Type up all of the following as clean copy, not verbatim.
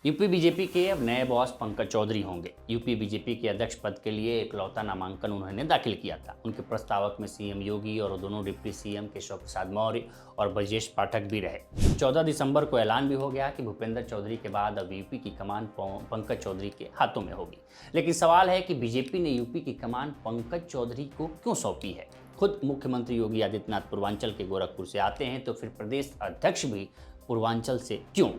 UP BJP के अब नए बॉस पंकज चौधरी होंगे। यूपी बीजेपी के अध्यक्ष पद के लिए इकलौता नामांकन उन्होंने दाखिल किया था। उनके प्रस्तावक में सीएम योगी और दोनों डिप्टी सीएम केशव प्रसाद मौर्य और ब्रजेश पाठक भी रहे। 14 दिसंबर को ऐलान भी हो गया कि भूपेंद्र चौधरी के बाद अब यूपी की कमान पंकज चौधरी के हाथों में होगी। लेकिन सवाल है कि बीजेपी ने यूपी की कमान पंकज चौधरी को क्यों सौंपी है। खुद मुख्यमंत्री योगी आदित्यनाथ पूर्वांचल के गोरखपुर से आते हैं, तो फिर प्रदेश अध्यक्ष भी पूर्वांचल से क्यों।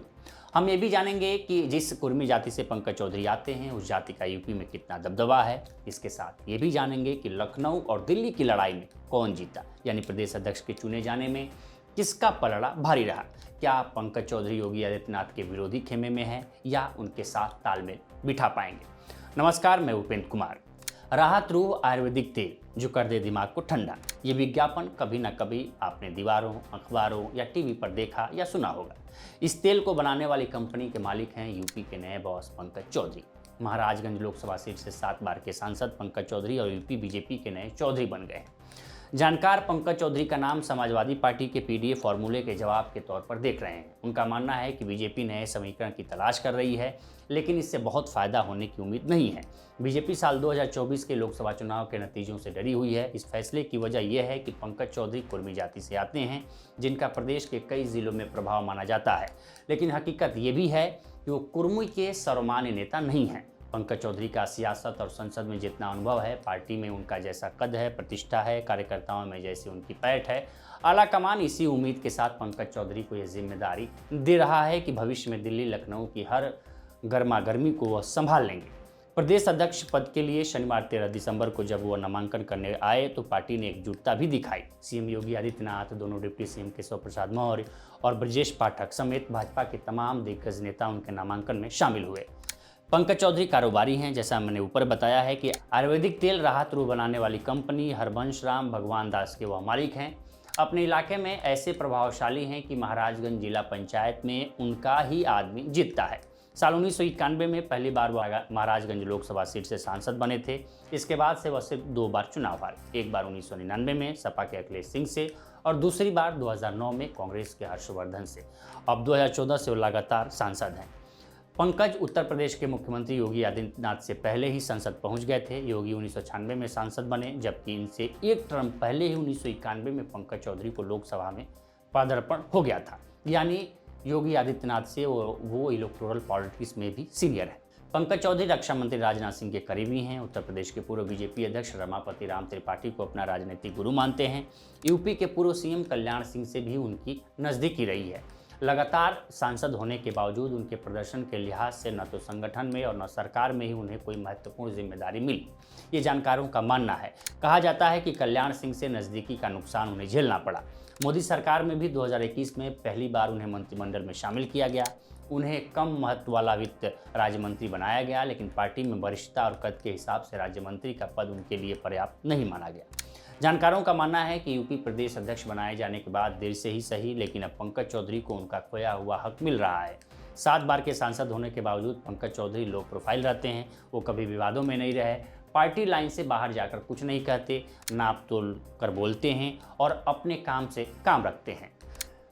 हम ये भी जानेंगे कि जिस कुर्मी जाति से पंकज चौधरी आते हैं, उस जाति का यूपी में कितना दबदबा है। इसके साथ ये भी जानेंगे कि लखनऊ और दिल्ली की लड़ाई में कौन जीता, यानी प्रदेश अध्यक्ष के चुने जाने में किसका पलड़ा भारी रहा। क्या पंकज चौधरी योगी आदित्यनाथ के विरोधी खेमे में है या उनके साथ तालमेल बिठा पाएंगे। नमस्कार, मैं उपेंद्र कुमार। राहत रूह आयुर्वेदिक तेल जो कर दे दिमाग को ठंडा, ये विज्ञापन कभी ना कभी आपने दीवारों, अखबारों या टीवी पर देखा या सुना होगा। इस तेल को बनाने वाली कंपनी के मालिक हैं यूपी के नए बॉस पंकज चौधरी। महाराजगंज लोकसभा सीट से 7 बार के सांसद पंकज चौधरी और यूपी बीजेपी के नए चौधरी बन गए हैं। जानकार पंकज चौधरी का नाम समाजवादी पार्टी के पीडीए फॉर्मूले के जवाब के तौर पर देख रहे हैं। उनका मानना है कि बीजेपी नए समीकरण की तलाश कर रही है, लेकिन इससे बहुत फायदा होने की उम्मीद नहीं है। बीजेपी साल 2024 के लोकसभा चुनाव के नतीजों से डरी हुई है। इस फैसले की वजह यह है कि पंकज चौधरी कुर्मी जाति से आते हैं, जिनका प्रदेश के कई जिलों में प्रभाव माना जाता है। लेकिन हकीकत ये भी है कि वो कुर्मी के सर्वमान्य नेता नहीं हैं। पंकज चौधरी का सियासत और संसद में जितना अनुभव है, पार्टी में उनका जैसा कद है, प्रतिष्ठा है, कार्यकर्ताओं में जैसी उनकी पैठ है, आलाकमान इसी उम्मीद के साथ पंकज चौधरी को यह जिम्मेदारी दे रहा है कि भविष्य में दिल्ली लखनऊ की हर गर्मा गर्मी को वह संभाल लेंगे। प्रदेश अध्यक्ष पद के लिए शनिवार 13 दिसंबर को जब वह नामांकन करने आए, तो पार्टी ने एकजुटता भी दिखाई। सीएम योगी आदित्यनाथ, दोनों डिप्टी सीएम केशव प्रसाद मौर्य और ब्रजेश पाठक समेत भाजपा के तमाम दिग्गज नेता उनके नामांकन में शामिल हुए। पंकज चौधरी कारोबारी हैं। जैसा मैंने ऊपर बताया है कि आयुर्वेदिक तेल राहत रूह बनाने वाली कंपनी हरबंश राम भगवान दास के वह मालिक हैं। अपने इलाके में ऐसे प्रभावशाली हैं कि महाराजगंज जिला पंचायत में उनका ही आदमी जीतता है। साल 1991 में पहली बार वह महाराजगंज लोकसभा सीट से सांसद बने थे। इसके बाद से वह सिर्फ 2 बार चुनाव हारे। एक बार 1999 में सपा के अखिलेश सिंह से और दूसरी बार 2009 में कांग्रेस के हर्षवर्धन से। अब 2014 से वो लगातार सांसद हैं। पंकज उत्तर प्रदेश के मुख्यमंत्री योगी आदित्यनाथ से पहले ही संसद पहुंच गए थे। योगी 1996 में सांसद बने, जबकि इनसे एक टर्म पहले ही 1991 में पंकज चौधरी को लोकसभा में पदार्पण हो गया था। यानी योगी आदित्यनाथ से वो इलेक्टोरल पॉलिटिक्स में भी सीनियर है। पंकज चौधरी रक्षा मंत्री राजनाथ सिंह के करीबी हैं। उत्तर प्रदेश के पूर्व बीजेपी अध्यक्ष रमापति राम त्रिपाठी को अपना राजनीतिक गुरु मानते हैं। यूपी के पूर्व सीएम कल्याण सिंह से भी उनकी नज़दीकी रही है। लगातार सांसद होने के बावजूद उनके प्रदर्शन के लिहाज से न तो संगठन में और न सरकार में ही उन्हें कोई महत्वपूर्ण जिम्मेदारी मिली, ये जानकारों का मानना है। कहा जाता है कि कल्याण सिंह से नज़दीकी का नुकसान उन्हें झेलना पड़ा। मोदी सरकार में भी 2021 में पहली बार उन्हें मंत्रिमंडल में शामिल किया गया। उन्हें कम महत्व वाला वित्त राज्य मंत्री बनाया गया, लेकिन पार्टी में वरिष्ठता और कद के हिसाब से राज्य मंत्री का पद उनके लिए पर्याप्त नहीं माना गया। जानकारों का मानना है कि यूपी प्रदेश अध्यक्ष बनाए जाने के बाद देर से ही सही, लेकिन अब पंकज चौधरी को उनका खोया हुआ हक मिल रहा है। 7 बार के सांसद होने के बावजूद पंकज चौधरी लो प्रोफाइल रहते हैं। वो कभी विवादों में नहीं रहे, पार्टी लाइन से बाहर जाकर कुछ नहीं कहते, नाप तोल कर बोलते हैं और अपने काम से काम रखते हैं।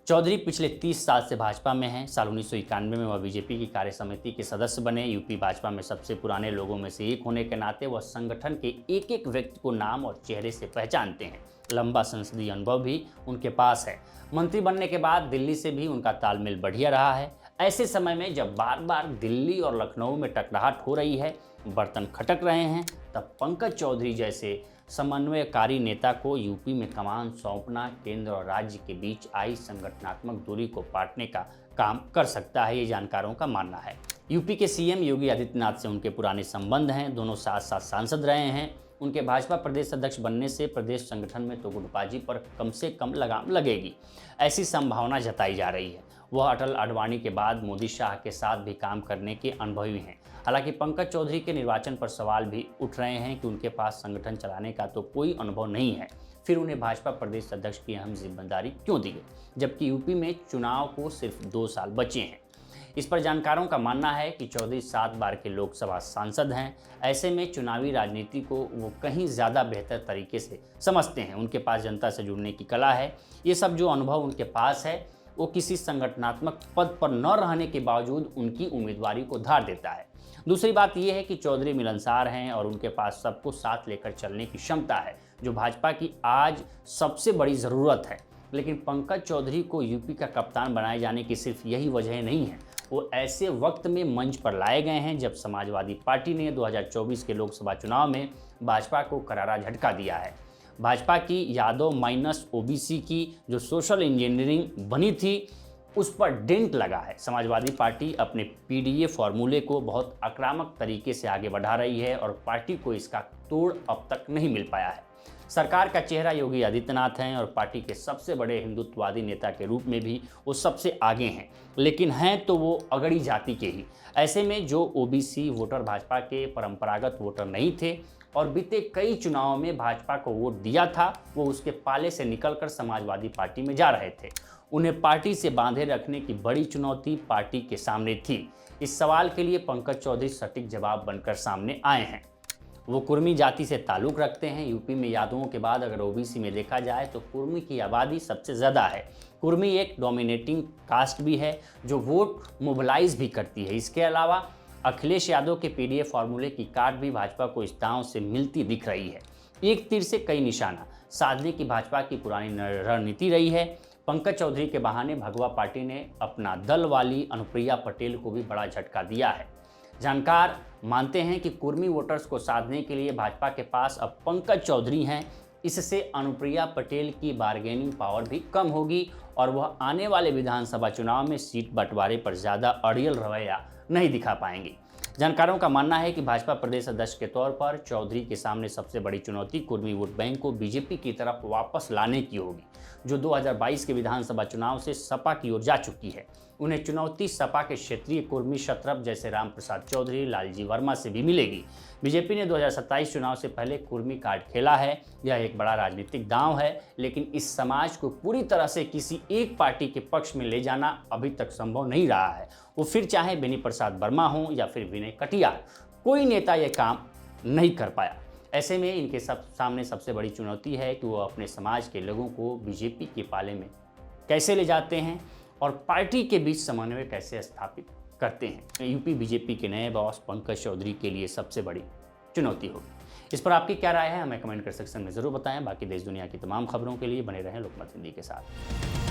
चौधरी पिछले 30 साल से भाजपा में हैं। साल 1991 में वह बीजेपी की कार्य समिति के सदस्य बने। यूपी भाजपा में सबसे पुराने लोगों में से एक होने के नाते वह संगठन के एक एक व्यक्ति को नाम और चेहरे से पहचानते हैं। लंबा संसदीय अनुभव भी उनके पास है। मंत्री बनने के बाद दिल्ली से भी उनका तालमेल बढ़िया रहा है। ऐसे समय में जब बार बार दिल्ली और लखनऊ में टकराहट हो रही है, बर्तन खटक रहे हैं, तब पंकज चौधरी जैसे समन्वयकारी नेता को यूपी में कमान सौंपना केंद्र और राज्य के बीच आई संगठनात्मक दूरी को पाटने का काम कर सकता है, ये जानकारों का मानना है। यूपी के सीएम योगी आदित्यनाथ से उनके पुराने संबंध हैं। दोनों साथ साथ सांसद रहे हैं। उनके भाजपा प्रदेश अध्यक्ष बनने से प्रदेश संगठन में तो गुटबाजी पर कम से कम लगाम लगेगी, ऐसी संभावना जताई जा रही है। वह अटल आडवाणी के बाद मोदी शाह के साथ भी काम करने के अनुभवी हैं। हालांकि पंकज चौधरी के निर्वाचन पर सवाल भी उठ रहे हैं कि उनके पास संगठन चलाने का तो कोई अनुभव नहीं है, फिर उन्हें भाजपा प्रदेश अध्यक्ष की अहम जिम्मेदारी क्यों दी गई, जबकि यूपी में चुनाव को सिर्फ 2 साल बचे हैं। इस पर जानकारों का मानना है कि चौधरी 7 बार के लोकसभा सांसद हैं। ऐसे में चुनावी राजनीति को वो कहीं ज़्यादा बेहतर तरीके से समझते हैं। उनके पास जनता से जुड़ने की कला है। ये सब जो अनुभव उनके पास है, वो किसी संगठनात्मक पद पर न रहने के बावजूद उनकी उम्मीदवारी को धार देता है। दूसरी बात यह है कि चौधरी मिलनसार हैं और उनके पास सबको साथ लेकर चलने की क्षमता है, जो भाजपा की आज सबसे बड़ी ज़रूरत है। लेकिन पंकज चौधरी को यूपी का कप्तान बनाए जाने की सिर्फ यही वजह नहीं है। वो ऐसे वक्त में मंच पर लाए गए हैं जब समाजवादी पार्टी ने 2024 के लोकसभा चुनाव में भाजपा को करारा झटका दिया है। भाजपा की यादव माइनस ओबीसी की जो सोशल इंजीनियरिंग बनी थी, उस पर डेंट लगा है। समाजवादी पार्टी अपने पीडीए फॉर्मूले को बहुत आक्रामक तरीके से आगे बढ़ा रही है और पार्टी को इसका तोड़ अब तक नहीं मिल पाया है। सरकार का चेहरा योगी आदित्यनाथ हैं और पार्टी के सबसे बड़े हिंदुत्ववादी नेता के रूप में भी वो सबसे आगे हैं, लेकिन हैं तो वो अगड़ी जाति के ही। ऐसे में जो ओबीसी वोटर भाजपा के परंपरागत वोटर नहीं थे और बीते कई चुनावों में भाजपा को वोट दिया था, वो उसके पाले से निकलकर समाजवादी पार्टी में जा रहे थे। उन्हें पार्टी से बांधे रखने की बड़ी चुनौती पार्टी के सामने थी। इस सवाल के लिए पंकज चौधरी सटीक जवाब बनकर सामने आए हैं। वो कुर्मी जाति से ताल्लुक़ रखते हैं। यूपी में यादवों के बाद अगर ओबीसी में देखा जाए तो कुर्मी की आबादी सबसे ज़्यादा है। कुर्मी एक डोमिनेटिंग कास्ट भी है जो वोट मोबिलाइज भी करती है। इसके अलावा अखिलेश यादव के पीडीए फार्मूले की काट भी भाजपा को इस दांव से मिलती दिख रही है। एक तीर से कई निशाना साधने की भाजपा की पुरानी रणनीति रही है। पंकज चौधरी के बहाने भगवा पार्टी ने अपना दल वाली अनुप्रिया पटेल को भी बड़ा झटका दिया है। जानकार मानते हैं कि कुर्मी वोटर्स को साधने के लिए भाजपा के पास अब पंकज चौधरी हैं। इससे अनुप्रिया पटेल की बार्गेनिंग पावर भी कम होगी और वह आने वाले विधानसभा चुनाव में सीट बंटवारे पर ज़्यादा अड़ियल रवैया नहीं दिखा पाएंगे। जानकारों का मानना है कि भाजपा प्रदेश अध्यक्ष के तौर पर चौधरी के सामने सबसे बड़ी चुनौती कुर्मी वोट बैंक को बीजेपी की तरफ वापस लाने की होगी, जो 2022 के विधानसभा चुनाव से सपा की ओर जा चुकी है। उन्हें चुनौती सपा के क्षेत्रीय कुर्मी शत्रप जैसे रामप्रसाद चौधरी, लालजी वर्मा से भी मिलेगी। बीजेपी ने 2027 चुनाव से पहले कुर्मी कार्ड खेला है। यह एक बड़ा राजनीतिक दांव है, लेकिन इस समाज को पूरी तरह से किसी एक पार्टी के पक्ष में ले जाना अभी तक संभव नहीं रहा है। वो फिर चाहे बेनी प्रसाद वर्मा हो या फिर विनय कटियार, कोई नेता यह काम नहीं कर पाया। ऐसे में इनके सामने सबसे बड़ी चुनौती है कि वो अपने समाज के लोगों को बीजेपी के पाले में कैसे ले जाते हैं और पार्टी के बीच समन्वय कैसे स्थापित करते हैं। यूपी बीजेपी के नए बॉस पंकज चौधरी के लिए सबसे बड़ी चुनौती होगी। इस पर आपकी क्या राय है, हमें कमेंट कर सेक्शन में ज़रूर बताएं। बाकी देश दुनिया की तमाम खबरों के लिए बने रहें लोकमत हिंदी के साथ।